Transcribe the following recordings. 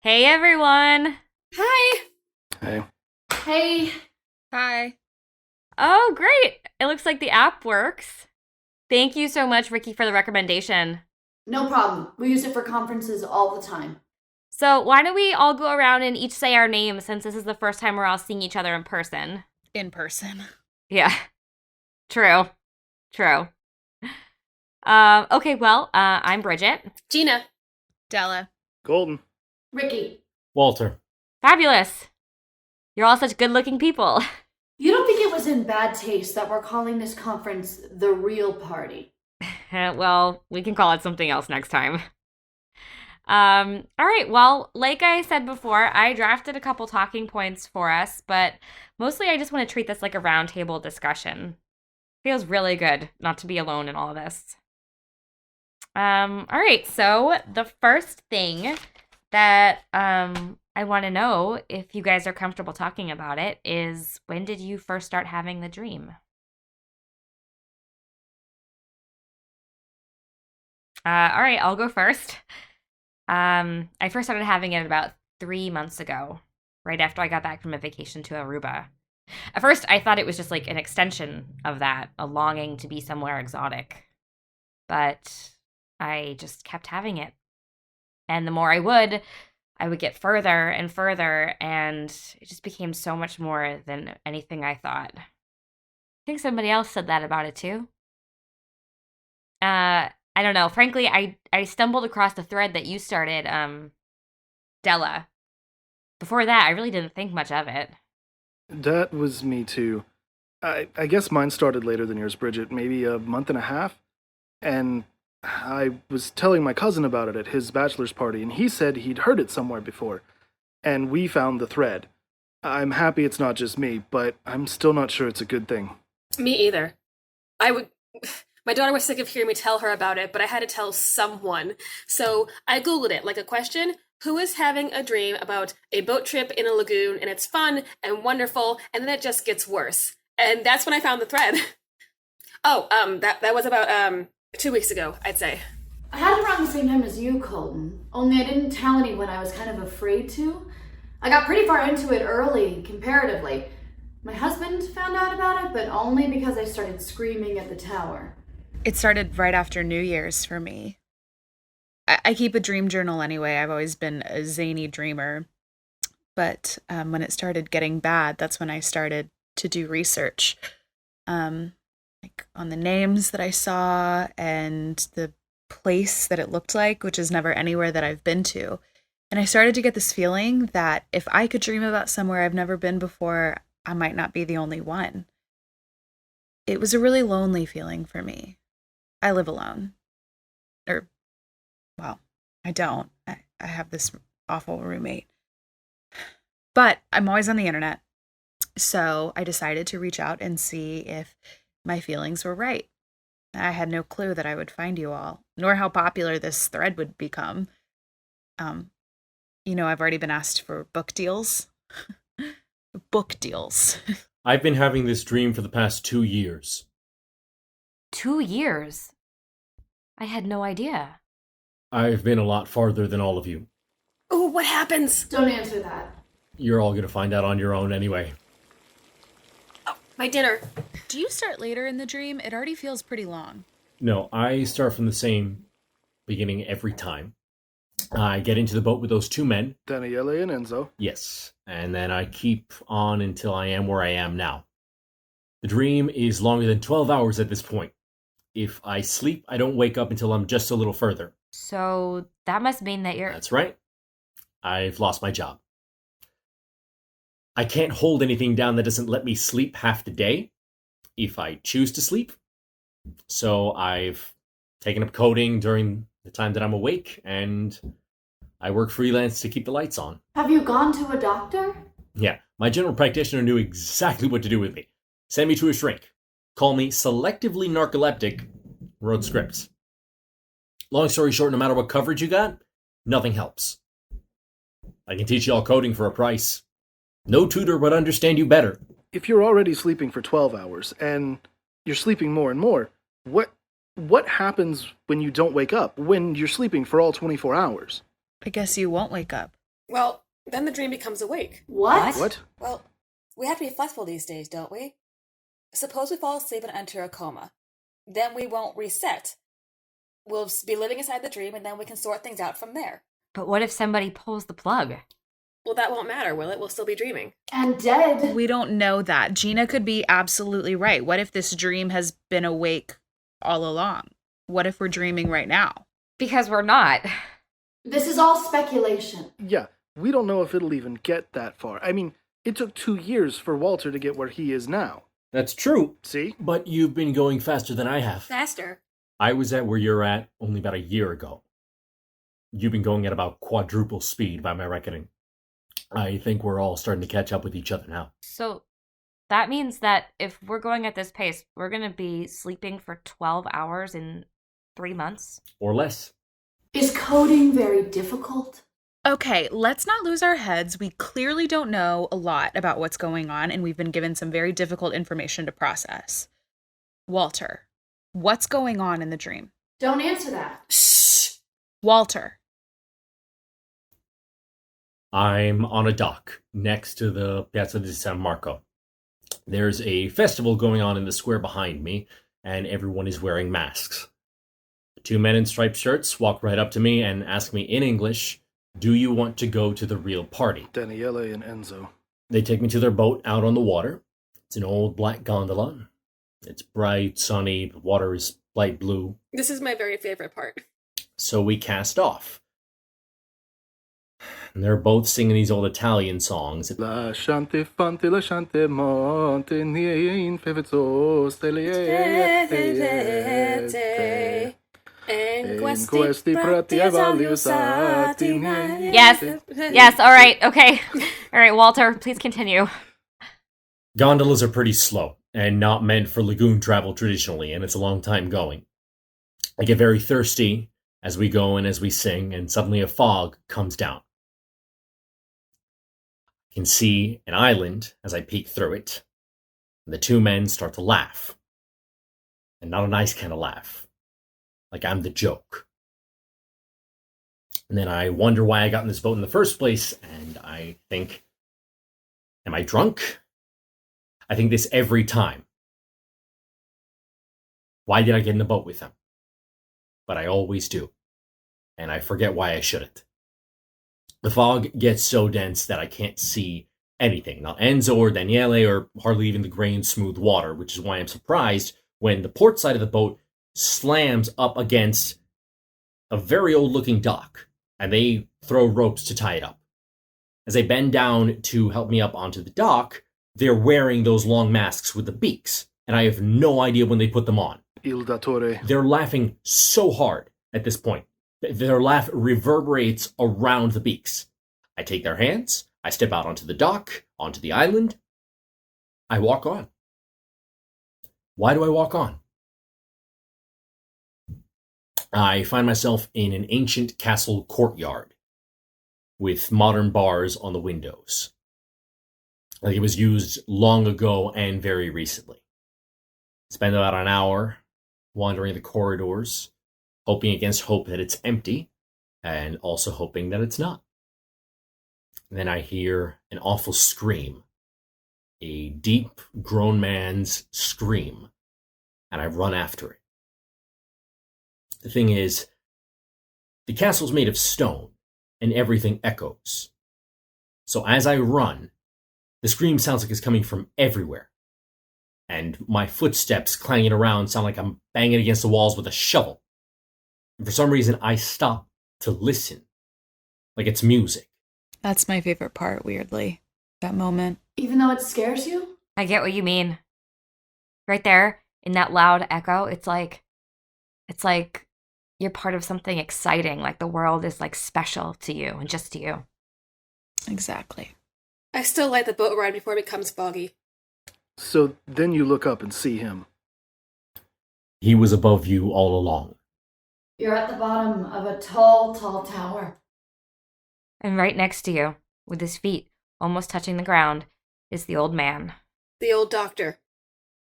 Hey everyone! Hi. Hey. Hey, Hi. Oh, great! It looks like the app works. Thank you so much, Ricky, for the recommendation. no problem. We use it for conferences all the time. So, why don't we all go around and each say our names since this is the first time we're all seeing each other in person? In person. Yeah, true. True. Okay, well, I'm Bridget. Gina. Della. Golden. Ricky, Walter. Fabulous. You're all such good looking people. you don't think it was in bad taste that we're calling this conference the real party? Well, we can call it something else next time. All right, well, like I said before, I drafted a couple talking points for us, but mostly I just want to treat this like a roundtable discussion. Feels really good not to be alone in all of this. All right, so the first thing that I want to know, if you guys are comfortable talking about it, is when did you first start having the dream? All right, I'll go first. I first started having it about 3 months ago, right after I got back from a vacation to Aruba. At first, I thought it was just like an extension of that, a longing to be somewhere exotic. But I just kept having it. And the more I would get further and further, and it just became so much more than anything I thought. I think somebody else said that about it too. I don't know. Frankly, I stumbled across the thread that you started, Della. Before that, I really didn't think much of it. That was me too. I guess mine started later than yours, Bridget, maybe a month and a half. And I was telling my cousin about it at his bachelor's party, and he said he'd heard it somewhere before. And we found the thread. I'm happy it's not just me, but I'm still not sure it's a good thing. Me either. I would. My daughter was sick of hearing me tell her about it, but I had to tell someone. So I Googled it like a question. Who is having a dream about a boat trip in a lagoon and it's fun and wonderful, and then it just gets worse? And that's when I found the thread. Oh, that was about 2 weeks ago, I'd say. I had it around the same time as you, Colton. Only I didn't tell anyone. I was kind of afraid to. I got pretty far into it early, comparatively. My husband found out about it, but only because I started screaming at the tower. It started right after New Year's for me. I keep a dream journal anyway. I've always been a zany dreamer. But when it started getting bad, that's when I started to do research. Like on the names that I saw and the place that it looked like, which is never anywhere that I've been to. And I started to get this feeling that if I could dream about somewhere I've never been before, I might not be the only one. It was a really lonely feeling for me. I live alone. Well, I don't. I have this awful roommate. But I'm always on the internet. So I decided to reach out and see if my feelings were right. I had no clue that I would find you all, nor how popular this thread would become. I've already been asked for book deals. Book deals. I've been having this dream for the past 2 years. 2 years? I had no idea. I've been a lot farther than all of you. Oh, what happens? Don't answer that. You're all going to find out on your own anyway. Oh, my dinner. Do you start later in the dream? It already feels pretty long. No, I start from the same beginning every time. I get into the boat with those two men. Daniele and Enzo. Yes, and then I keep on until I am where I am now. The dream is longer than 12 hours at this point. If I sleep, I don't wake up until I'm just a little further. So that must mean that you're... That's right. I've lost my job. I can't hold anything down that doesn't let me sleep half the day, if I choose to sleep. So I've taken up coding during the time that I'm awake, and I work freelance to keep the lights on. Have you gone to a doctor? Yeah, my general practitioner knew exactly what to do with me. Send me to a shrink. Call me selectively narcoleptic. Wrote scripts. Long story short, no matter what coverage you got, nothing helps. I can teach you all coding for a price. No tutor would understand you better. If you're already sleeping for 12 hours, and you're sleeping more and more, what happens when you don't wake up, when you're sleeping for all 24 hours? I guess you won't wake up. Well, then the dream becomes awake. What? What? Well, we have to be flexible these days, don't we? Suppose we fall asleep and enter a coma. Then we won't reset. We'll be living inside the dream, and then we can sort things out from there. But what if somebody pulls the plug? Well, that won't matter, will it? We'll still be dreaming. And dead. We don't know that. Gina could be absolutely right. What if this dream has been awake all along? What if we're dreaming right now? Because we're not. This is all speculation. Yeah, we don't know if it'll even get that far. I mean, it took 2 years for Walter to get where he is now. That's true, See? but you've been going faster than I have. Faster. I was at where you're at only about a year ago. You've been going at about quadruple speed by my reckoning. I think we're all starting to catch up with each other now. So that means that if we're going at this pace, we're going to be sleeping for 12 hours in 3 months. Or less. Is coding very difficult? Okay, let's not lose our heads. We clearly don't know a lot about what's going on, and we've been given some very difficult information to process. Walter, what's going on in the dream? Don't answer that. Shh. Walter. I'm on a dock next to the Piazza di San Marco. There's a festival going on in the square behind me, and everyone is wearing masks. 2 men in striped shirts walk right up to me and ask me in English, "Do you want to go to the real party?" Daniele and Enzo. They take me to their boat out on the water. It's an old black gondola. It's bright, sunny, the water is light blue. This is my very favorite part. So we cast off. And they're both singing these old Italian songs. Lasciante fante, lasciante monte, in fevezzoste liete. And questi prati ai valli usati. Yes, all right, okay. All right, Walter, please continue. Gondolas are pretty slow and not meant for lagoon travel traditionally, and it's a long time going. I get very thirsty as we go and as we sing, and suddenly a fog comes down. I can see an island as I peek through it, and the 2 men start to laugh. And not a nice kind of laugh. Like I'm the joke. And then I wonder why I got in this boat in the first place, and I think, am I drunk? I think this every time. Why did I get in the boat with them? But I always do. And I forget why I shouldn't. The fog gets so dense that I can't see anything. Not Enzo or Daniele or hardly even the gray and smooth water, which is why I'm surprised when the port side of the boat slams up against a very old-looking dock, and they throw ropes to tie it up. As they bend down to help me up onto the dock, they're wearing those long masks with the beaks, and I have no idea when they put them on. Il datore. They're laughing so hard at this point. Their laugh reverberates around the beaks. I take their hands, I step out onto the dock, onto the island. I walk on. Why do I walk on? I find myself in an ancient castle courtyard with modern bars on the windows. Like it was used long ago and very recently. Spend about an hour wandering the corridors, hoping against hope that it's empty, and also hoping that it's not. And then I hear an awful scream, a deep grown man's scream, and I run after it. The thing is, the castle's made of stone, and everything echoes. So as I run, the scream sounds like it's coming from everywhere. And my footsteps clanging around sound like I'm banging against the walls with a shovel. And for some reason, I stop to listen, like it's music. That's my favorite part, weirdly. That moment. Even though it scares you? I get what you mean. Right there, in that loud echo, it's like you're part of something exciting, like the world is like special to you and just to you. Exactly. I still like the boat ride before it becomes foggy. So then you look up and see him. He was above you all along. You're at the bottom of a tall, tall tower. And right next to you, with his feet almost touching the ground, is the old man. The old doctor.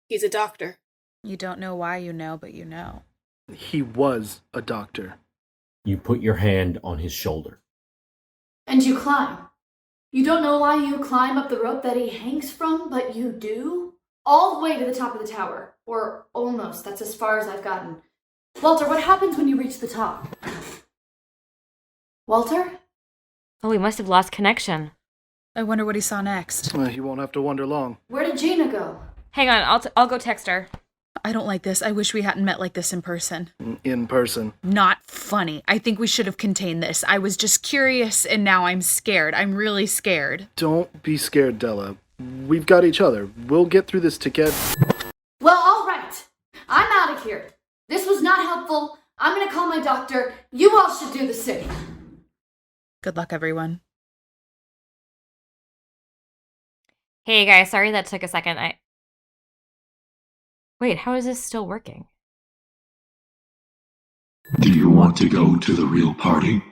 He's a doctor. You don't know why you know, but you know. He was a doctor. You put your hand on his shoulder. And you climb. You don't know why you climb up the rope that he hangs from, but you do? All the way to the top of the tower. Or almost. That's as far as I've gotten. Walter, what happens when you reach the top? Walter? Oh, we must have lost connection. I wonder what he saw next. You won't have to wonder long. Where did Gina go? Hang on, I'll go text her. I don't like this. I wish we hadn't met like this in person. In person. Not funny. I think we should have contained this. I was just curious, and now I'm scared. I'm really scared. Don't be scared, Della. We've got each other. We'll get through this together. Well, all right. I'm out of here. This was not helpful. I'm going to call my doctor. You all should do the same. Good luck, everyone. Hey guys, sorry that took a second. Wait, how is this still working? Do you want to go to the real party?